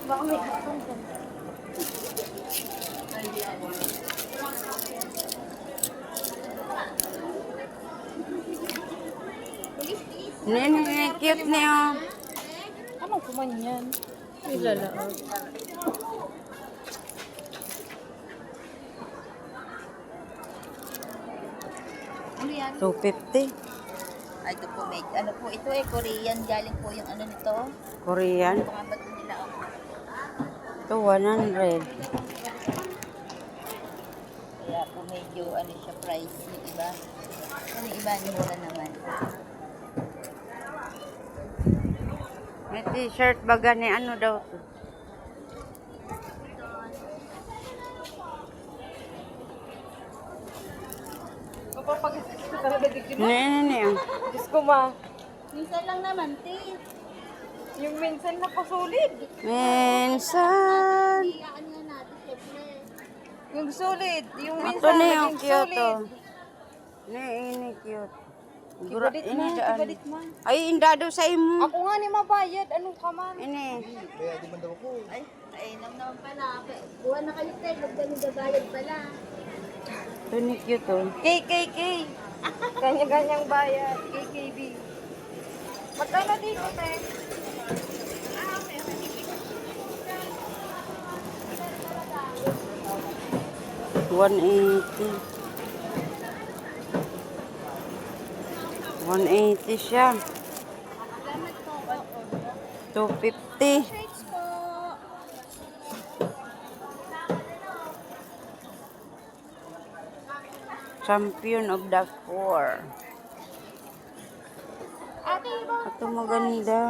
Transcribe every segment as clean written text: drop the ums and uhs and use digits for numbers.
Baka may kapang ka. Nene, cute niyo. Anong kuman yan? Ilalaot. Ano yan? 250. Ay, ito po, may, ano po, ito Korean. Galing po yung ano nito. Korean. Ito nga ba ito nila? Ito 100. Kaya po medyo, ano siya, pricey, iba. Ano iba, mura naman. May t-shirt baga ni ano daw to. Kapapag-isip ka talaga di kina. Nene. Diyos ko ma. Minsan lang naman, te. Yung minsan na pasulid. Minsan. Iyaan nga natin, syempre. Yung sulit. Yung Ito minsan na yung naging cute sulit. oh. Ini cute. Ibadit Ini man, daan. ibadit man. Ay, indado sa imo. Ako nga ni mabayad. Anong ka man? Ini. Ay, nam naman pala. Buwan na kayo, te. Huwag kami babayad pala. Ito ni cute oh. KKK. Kanya-kanyang bayad. KKB. Magkano dito, te? 180. 180 siya. 250. Shades po. Champion of the four. Ate, iba. Ito maganda.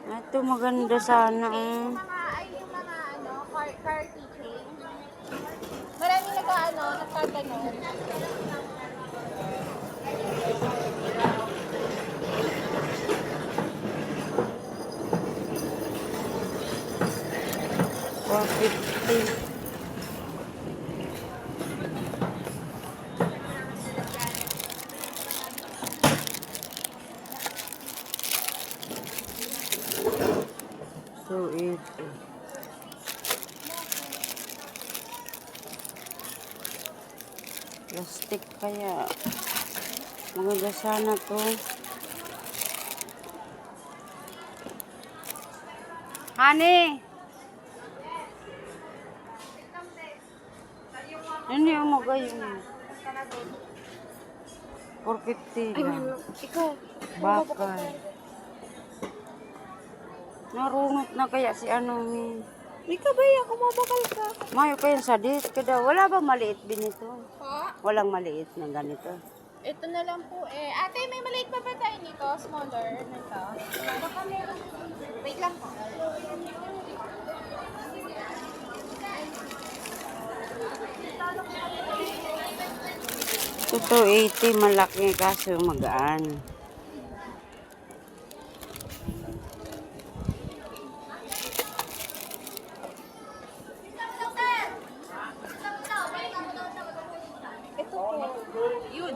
Ito maganda sana. Yung mga ano, car keychain. Marami nag-ano, nagtatanon. $450. $280. Plastic kaya. Maganda sana to. Honey! Ano yung mga yun? 450 lang. Ikaw. Bakal. Narunot na kaya si ano ni. Ikaw ba yan? Kumabakal ka. Mayo kayo sa dit kada wala ba maliit binito? Po, Walang maliit na ganito. ito na lang po eh. Ate, may maliit pa ba tayo nito? Smaller nito? Baka meron. Wait lang po. Ito 280 malaki kaso magaan. Ito po. Yun.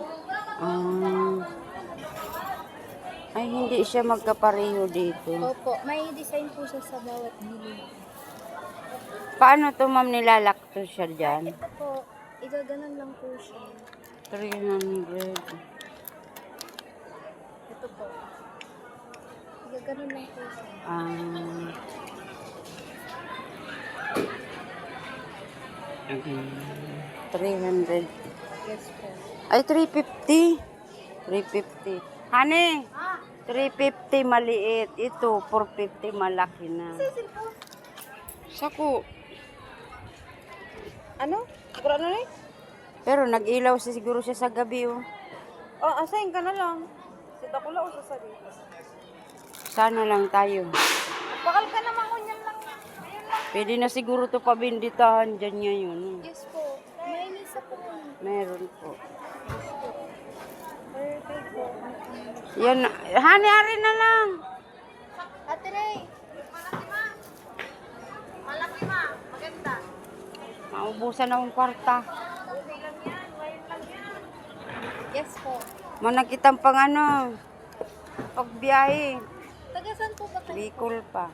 Ay hindi siya magkapareho dito. Opo, may design po siya sa bawat gilid. Paano to ma'am nilalakto siya dyan? Ito po, igaganon lang po siya. 300. Ito po. Igaganon lang po siya. 300. Yes po. Ay, 350. 350. Honey, 350 maliit. Ito, 450 malaki na. Saku. Ano? Siguro ano na eh? Pero nag-ilaw siya siguro siya sa gabi. Oh. Oh, asayin ka na lang. Sita ko lang o sasabi. Sana lang tayo. Bakal ka naman kunyan lang. Ayun lang. Pwede na siguro to pabinditahan dyan ngayon. Yes po. May nisa po. Meron po. Perfect po. Yan. Honey, ari na lang. Ate Ray. Malaki ma. Malaki ma. Maganda. Maubusan akong kwarta. Okay lang yan. Ngayon lang yan. Yes po. Manakitang pang ano. Pagbiyahe. Taga saan po ba kayo? Bicol pa.